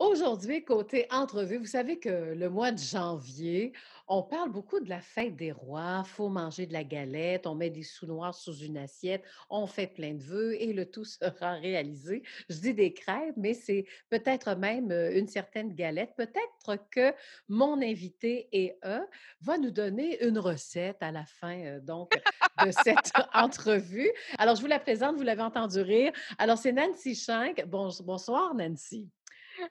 Aujourd'hui, côté entrevue, vous savez que le mois de janvier, on parle beaucoup de la fête des rois. Faut manger de la galette, on met des sous noirs sous une assiette, on fait plein de vœux et le tout sera réalisé. Je dis des crêpes, mais c'est peut-être même une certaine galette. Peut-être que mon invité et eux va nous donner une recette à la fin de cette entrevue. Alors, je vous la présente, vous l'avez entendu rire. Alors, c'est Nancy Schenck. Bonsoir, Nancy.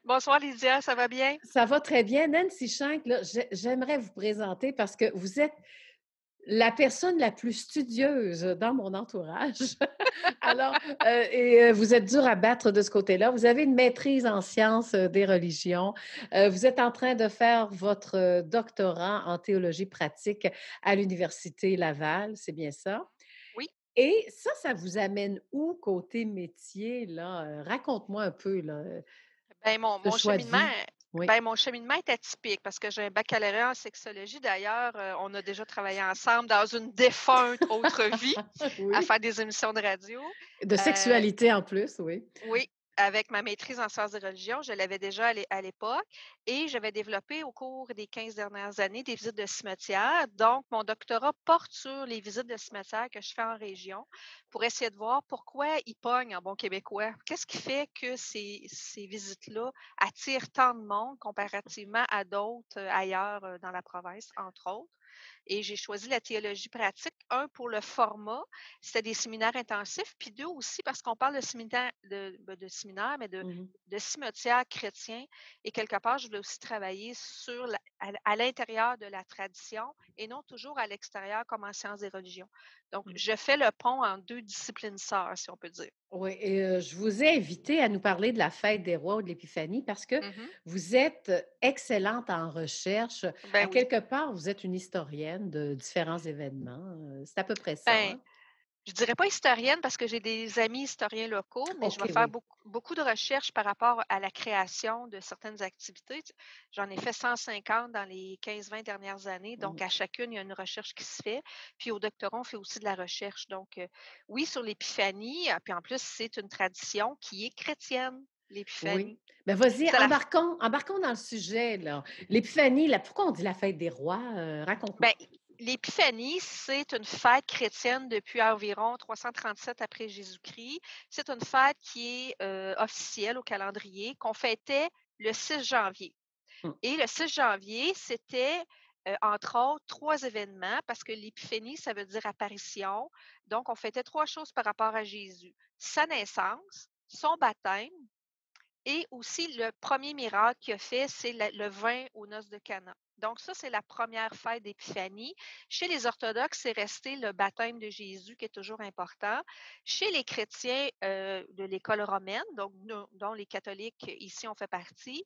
Bonsoir Lydia, ça va bien? Ça va très bien. Nancy Schenck, là, j'aimerais vous présenter parce que vous êtes la personne la plus studieuse dans mon entourage. Alors, vous êtes dur à battre de ce côté-là. Vous avez une maîtrise en sciences des religions. Vous êtes en train de faire votre doctorat en théologie pratique à l'Université Laval, c'est bien ça? Oui. Et ça vous amène où côté métier, là? Raconte-moi un peu, là, Ben, mon ce mon choix de cheminement vie. Oui. ben, mon cheminement est atypique parce que j'ai un baccalauréat en sexologie. D'ailleurs, on a déjà travaillé ensemble dans une défunte autre vie à Oui. faire des émissions de radio. De Heu sexualité en plus, oui. Oui, avec ma maîtrise en sciences des religions, je l'avais déjà à l'époque et j'avais développé au cours des 15 dernières années des visites de cimetières. Donc, mon doctorat porte sur les visites de cimetières que je fais en région pour essayer de voir pourquoi ils pognent en bon québécois. Qu'est-ce qui fait que ces visites-là attirent tant de monde comparativement à d'autres ailleurs dans la province, entre autres? Et j'ai choisi la théologie pratique, un pour le format, c'était des séminaires intensifs, puis 2 aussi parce qu'on parle de séminaire de séminaire, mais Mmh mh. de cimetières chrétiens et quelque part, je voulais aussi travailler sur la à l'intérieur de la tradition et non toujours à l'extérieur comme en sciences des religions. Donc Mmh. je fais le pont en 2 disciplines sœurs, si on peut dire. Oui et je vous ai invité à nous parler de la fête des rois ou de l'Épiphanie parce que Mmh. vous êtes excellente en recherche. Ben À oui. quelque part, vous êtes une historienne de différents événements, c'est à peu près ça, Ben hein? Je dirais pas historienne parce que j'ai des amis historiens locaux, mais je vais OK, faire oui. beaucoup de recherches par rapport à la création de certaines activités. J'en ai fait 150 dans les 15-20 dernières années, Mmh. donc à chacune, il y a une recherche qui se fait. Puis au doctorat, on fait aussi de la recherche. Donc, oui, sur l'épiphanie, puis en plus, c'est une tradition qui est chrétienne, Oui. l'épiphanie. Ben, vas-y, C'est la embarquons dans le sujet, là. L'épiphanie, là, pourquoi on dit la fête des rois? Ben, Raconte-moi. l'épiphanie, c'est une fête chrétienne depuis environ 337 après Jésus-Christ. C'est une fête qui est, officielle au calendrier, qu'on fêtait le 6 janvier Mmh. et le 6 janvier, c'était, entre autres 3 événements parce que l'épiphanie, ça veut dire apparition. Donc on fêtait 3 choses par rapport à Jésus: sa naissance, son baptême et aussi, le premier miracle qu'il a fait, c'est le vin aux noces de Cana. Donc ça, c'est la première fête d'Épiphanie. Chez les orthodoxes, c'est resté le baptême de Jésus qui est toujours important. Chez les chrétiens de l'école romaine, donc dont les catholiques ici on fait partie,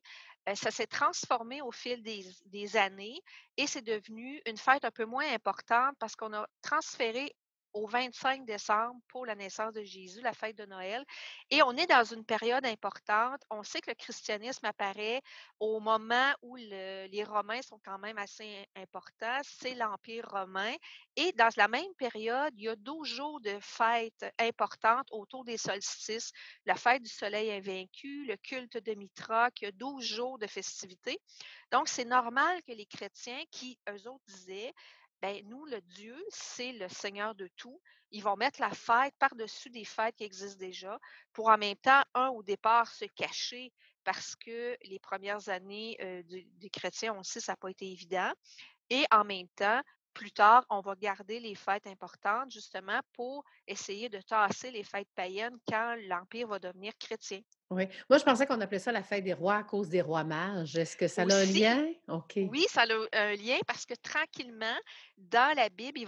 ça s'est transformé au fil des années et c'est devenu une fête un peu moins importante parce qu'on a transféré au 25 décembre pour la naissance de Jésus, la fête de Noël. Et on est dans une période importante. On sait que le christianisme apparaît au moment où les Romains sont quand même assez importants. C'est l'Empire romain. Et dans la même période, il y a 12 jours de fêtes importantes autour des solstices. La fête du soleil invaincu, le culte de Mitra, qui a 12 jours de festivités. Donc, c'est normal que les chrétiens qui, eux autres, disaient, ben nous, le Dieu, c'est le Seigneur de tout. Ils vont mettre la fête par-dessus des fêtes qui existent déjà pour en même temps, au départ, se cacher parce que les premières années des chrétiens, on sait, ça n'a pas été évident. Et en même temps, plus tard, on va garder les fêtes importantes justement pour essayer de tasser les fêtes païennes quand l'Empire va devenir chrétien. Oui. Moi, je pensais qu'on appelait ça la fête des rois à cause des rois mages. Est-ce que ça a un Aussi, lien? OK. oui, ça a un lien parce que tranquillement, dans la Bible,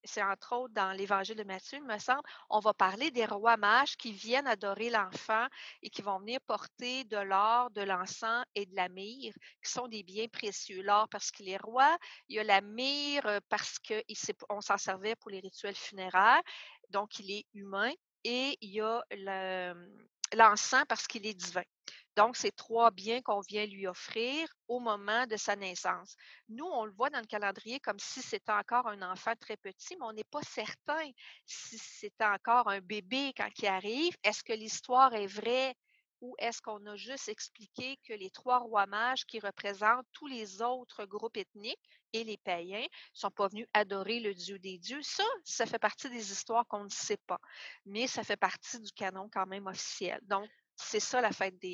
c'est entre autres dans l'Évangile de Matthieu, il me semble, on va parler des rois mages qui viennent adorer l'enfant et qui vont venir porter de l'or, de l'encens et de la myrrhe, qui sont des biens précieux. L'or parce qu'il est roi, il y a la myrrhe parce qu'on s'en servait pour les rituels funéraires, donc il est humain, et il y a l'encens parce qu'il est divin. Donc, c'est 3 biens qu'on vient lui offrir au moment de sa naissance. Nous, on le voit dans le calendrier comme si c'était encore un enfant très petit, mais on n'est pas certain si c'était encore un bébé quand il arrive. Est-ce que l'histoire est vraie? ou est-ce qu'on a juste expliqué que les 3 rois mages qui représentent tous les autres groupes ethniques et les païens sont pas venus adorer le Dieu des dieux? Ça fait partie des histoires qu'on ne sait pas, mais ça fait partie du canon quand même officiel. Donc, c'est ça la fête de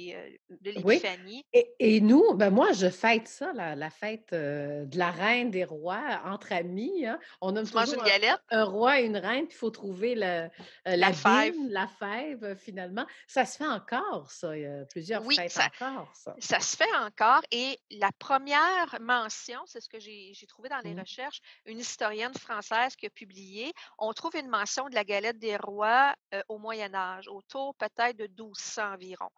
Oui, l'Épiphanie. et nous, ben, moi, je fête ça, la fête, de la reine des rois entre amis, hein. On nomme Tu manges toujours une un galette, un roi et une reine, puis il faut trouver la la fève. bine, la fève, finalement. Ça se fait encore ça, il y a plusieurs Oui, fêtes encore ça. ça se fait encore et la première mention, c'est ce que j'ai trouvé dans les Mmh. recherches, une historienne française qui a publié, on trouve une mention de la galette des rois, au Moyen Âge, autour peut-être de 1200 environ.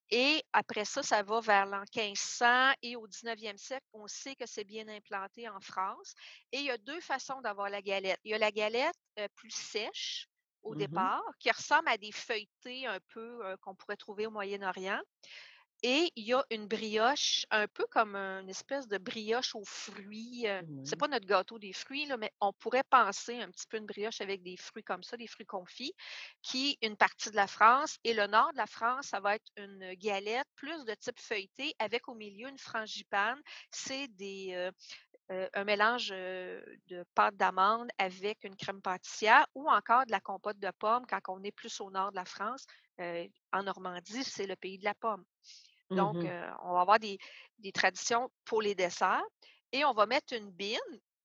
Et après ça, ça va vers l'an 1500 et au 19e siècle, on sait que c'est bien implanté en France. Et il y a 2 façons d'avoir la galette. Il y a la galette, plus sèche au Mmh. départ, qui ressemble à des feuilletés un peu, qu'on pourrait trouver au Moyen-Orient. Et il y a une brioche, un peu comme une espèce de brioche aux fruits, c'est Oui. pas notre gâteau des fruits là, mais on pourrait penser un petit peu une brioche avec des fruits comme ça, des fruits confits, qui une partie de la France et le nord de la France, ça va être une galette plus de type feuilleté avec au milieu une frangipane. C'est un mélange, de pâte d'amande avec une crème pâtissière ou encore de la compote de pommes quand on est plus au nord de la France. En Normandie, c'est le pays de la pomme. Donc, Mmh. on va avoir des traditions pour les desserts et on va mettre une bine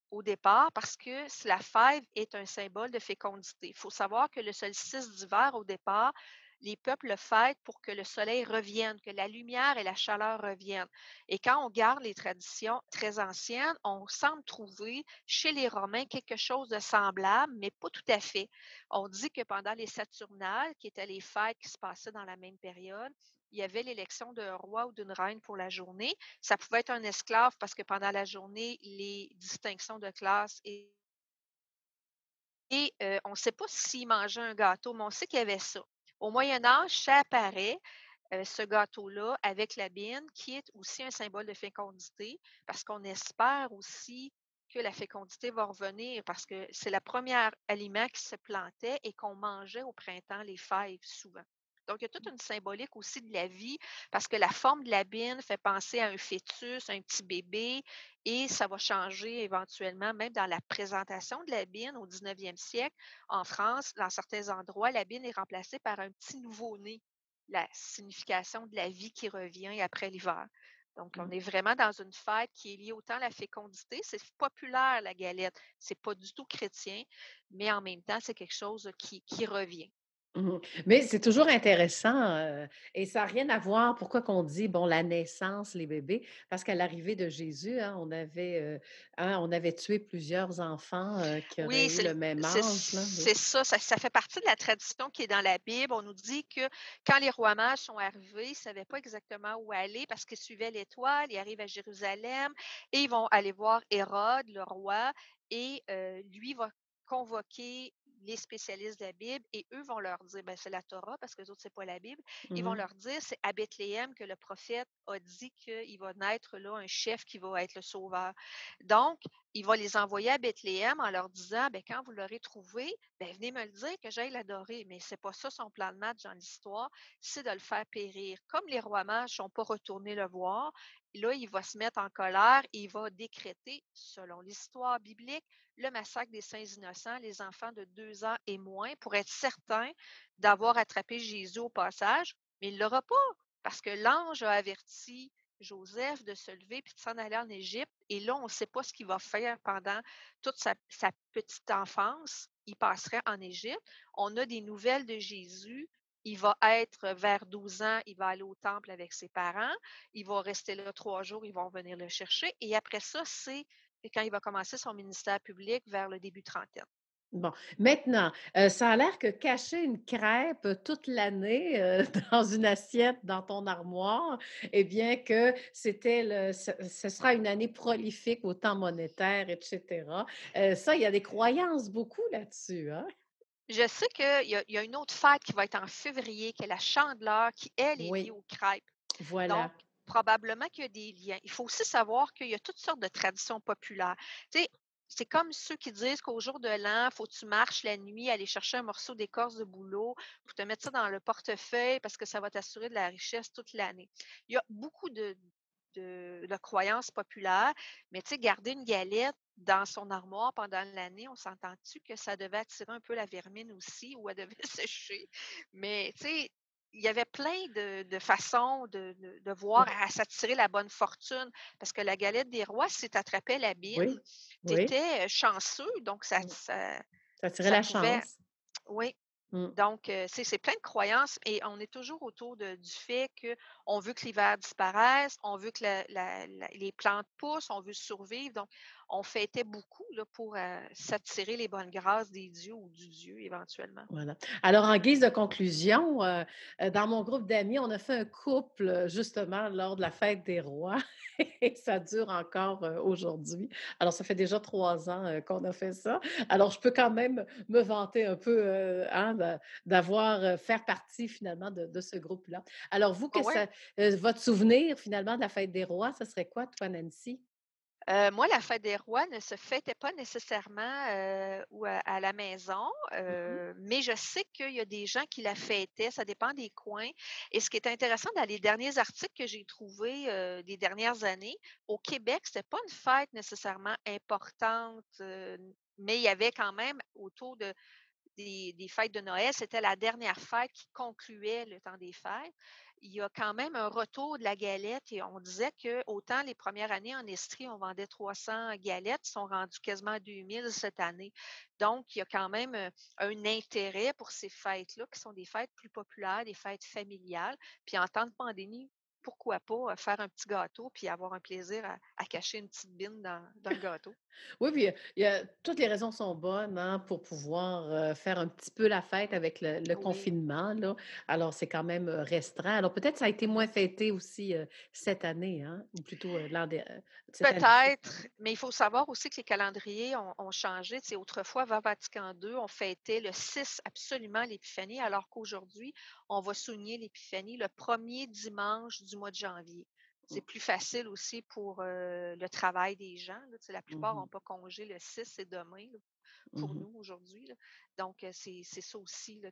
au départ parce que la fève est un symbole de fécondité. Il faut savoir que le solstice d'hiver, au départ, les peuples le fêtent pour que le soleil revienne, que la lumière et la chaleur reviennent. Et quand on garde les traditions très anciennes, on semble trouver chez les Romains quelque chose de semblable, mais pas tout à fait. On dit que pendant les Saturnales, qui étaient les fêtes qui se passaient dans la même période, il y avait l'élection d'un roi ou d'une reine pour la journée. Ça pouvait être un esclave parce que pendant la journée, les distinctions de classe on ne sait pas s'ils mangeaient un gâteau, mais on sait qu'il y avait ça. Au Moyen Âge, ça apparaît, ce gâteau-là avec la bine, qui est aussi un symbole de fécondité, parce qu'on espère aussi que la fécondité va revenir, parce que c'est le premier aliment qui se plantait et qu'on mangeait au printemps, les fèves, souvent. Donc, il y a toute une symbolique aussi de la vie, parce que la forme de la bine fait penser à un fœtus, un petit bébé, et ça va changer éventuellement, même dans la présentation de la bine au 19e siècle. En France, dans certains endroits, la bine est remplacée par un petit nouveau-né, la signification de la vie qui revient après l'hiver. Donc, on Mmh. est vraiment dans une fête qui est liée autant à la fécondité. C'est populaire, la galette. C'est pas du tout chrétien, mais en même temps, c'est quelque chose qui revient. Mmh. Mais c'est toujours intéressant, et ça a rien à voir pourquoi qu'on dit, bon, la naissance, les bébés, parce qu'à l'arrivée de Jésus, hein, on avait tué plusieurs enfants, qui Oui, auraient eu le même âge, là, oui. c'est ça, ça fait partie de la tradition qui est dans la Bible. On nous dit que quand les rois mages sont arrivés, ils ne savaient pas exactement où aller parce qu'ils suivaient l'étoile. Ils arrivent à Jérusalem et ils vont aller voir Hérode, le roi, et lui va convoquer les spécialistes de la Bible et eux vont leur dire, ben, c'est la Torah parce que les autres, c'est pas la Bible. Ils vont Mmh. leur dire, c'est à Bethléem que le prophète a dit qu'il va naître là un chef qui va être le sauveur. Donc, il va les envoyer à Bethléem en leur disant, ben, quand vous l'aurez trouvé, ben, venez me le dire que j'aille l'adorer. Mais c'est pas ça son plan de match dans l'histoire, c'est de le faire périr. Comme les rois mages ne sont pas retournés le voir, là, il va se mettre en colère et il va décréter, selon l'histoire biblique, le massacre des saints innocents, les enfants de 2 ans et moins, pour être certain d'avoir attrapé Jésus au passage. Mais il ne l'aura pas, parce que l'ange a averti Joseph de se lever puis de s'en aller en Égypte. Et là, on ne sait pas ce qu'il va faire pendant toute sa petite enfance. Il passerait en Égypte. On a des nouvelles de Jésus. Il va être vers 12 ans, il va aller au temple avec ses parents. Il va rester là 3 jours, ils vont venir le chercher. Et après ça, c'est quand il va commencer son ministère public vers le début trentaine. Bon, maintenant, ça a l'air que cacher une crêpe toute l'année, dans une assiette dans ton armoire, eh bien que c'était ce sera une année prolifique au temps monétaire et cetera. Ça, il y a des croyances beaucoup là-dessus, hein? Je sais qu'il y a une autre fête qui va être en février, qui est la Chandeleur, qui, elle, est liée Oui, aux crêpes. Donc, voilà. probablement qu'il y a des liens. Il faut aussi savoir qu'il y a toutes sortes de traditions populaires. Tu sais, c'est comme ceux qui disent qu'au jour de l'an, faut que tu marches la nuit, aller chercher un morceau d'écorce de bouleau pour te mettre ça dans le portefeuille parce que ça va t'assurer de la richesse toute l'année. Il y a beaucoup de croyances populaires, mais tu sais, garder une galette dans son armoire pendant l'année, on s'entend-tu que ça devait attirer un peu la vermine aussi ou elle devait sécher? Mais tu sais, il y avait plein de façons de voir à s'attirer la bonne fortune. Parce que la galette des rois, si tu attrapais la bine, Oui, tu oui. étais chanceux, donc ça Mmh. ça Ça tirait ça la pouvait chance. oui, Mmh. donc c'est plein de croyances et on est toujours autour du fait qu'on veut que l'hiver disparaisse, on veut que les plantes poussent, on veut survivre. Donc, on fêtait beaucoup là, pour s'attirer les bonnes grâces des dieux ou du dieu éventuellement. Voilà. Alors, en guise de conclusion, dans mon groupe d'amis, on a fait un couple, justement lors de la fête des rois et ça dure encore, aujourd'hui. Alors, ça fait déjà 3 ans, qu'on a fait ça. Alors, je peux quand même me vanter un peu, hein, d'avoir, faire partie finalement de ce groupe-là. Alors vous, Ah que ouais? ça votre souvenir finalement de la fête des rois, ça serait quoi toi, Nancy? Moi, la fête des rois ne se fêtait pas nécessairement, ou à la maison, Mmh. mais je sais qu'il y a des gens qui la fêtaient, ça dépend des coins et ce qui est intéressant dans les derniers articles que j'ai trouvés, des dernières années, au Québec, c'était pas une fête nécessairement importante, mais il y avait quand même autour des fêtes de Noël, c'était la dernière fête qui concluait le temps des fêtes. Il y a quand même un retour de la galette et on disait que autant les premières années en Estrie, on vendait 300 galettes, ils sont rendus quasiment à 2000 cette année. Donc, il y a quand même un intérêt pour ces fêtes-là, qui sont des fêtes plus populaires, des fêtes familiales. Puis en temps de pandémie, pourquoi pas faire un petit gâteau puis avoir un plaisir à cacher une petite bine dans le gâteau. Oui, puis toutes les raisons sont bonnes, hein, pour pouvoir, faire un petit peu la fête avec le Oui. confinement, là. Alors, c'est quand même, restreint. Alors, peut-être ça a été moins fêté aussi, cette année, hein? Ou plutôt, cette année. Peut-être, mais il faut savoir aussi que les calendriers ont changé. Tu sais, autrefois, avant Vatican II, on fêtait le 6 absolument l'Épiphanie, alors qu'aujourd'hui, on va souligner l'Épiphanie le premier dimanche du mois de janvier. C'est Mmh. plus facile aussi pour le travail des gens. Là. Tu sais, la plupart Mmh. n'ont pas congé le 6, c'est demain là, pour Mmh. nous aujourd'hui. Là. Donc, c'est ça aussi là,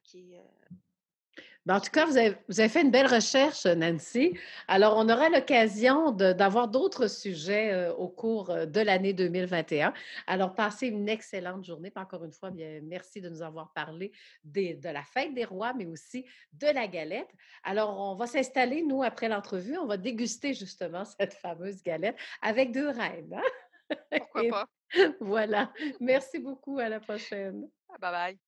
Ben, en qui tout cas, peut. vous avez fait une belle recherche, Nancy. Alors, on aura l'occasion d'avoir d'autres sujets, au cours, de l'année 2021. Alors, passez une excellente journée. Puis encore une fois, bien, merci de nous avoir parlé de la fête des rois, mais aussi de la galette. Alors, on va s'installer, nous, après l'entrevue, on va déguster justement cette fameuse galette avec 2 reines, hein? Pourquoi Et pas? voilà. Merci beaucoup. À la prochaine. Bye bye.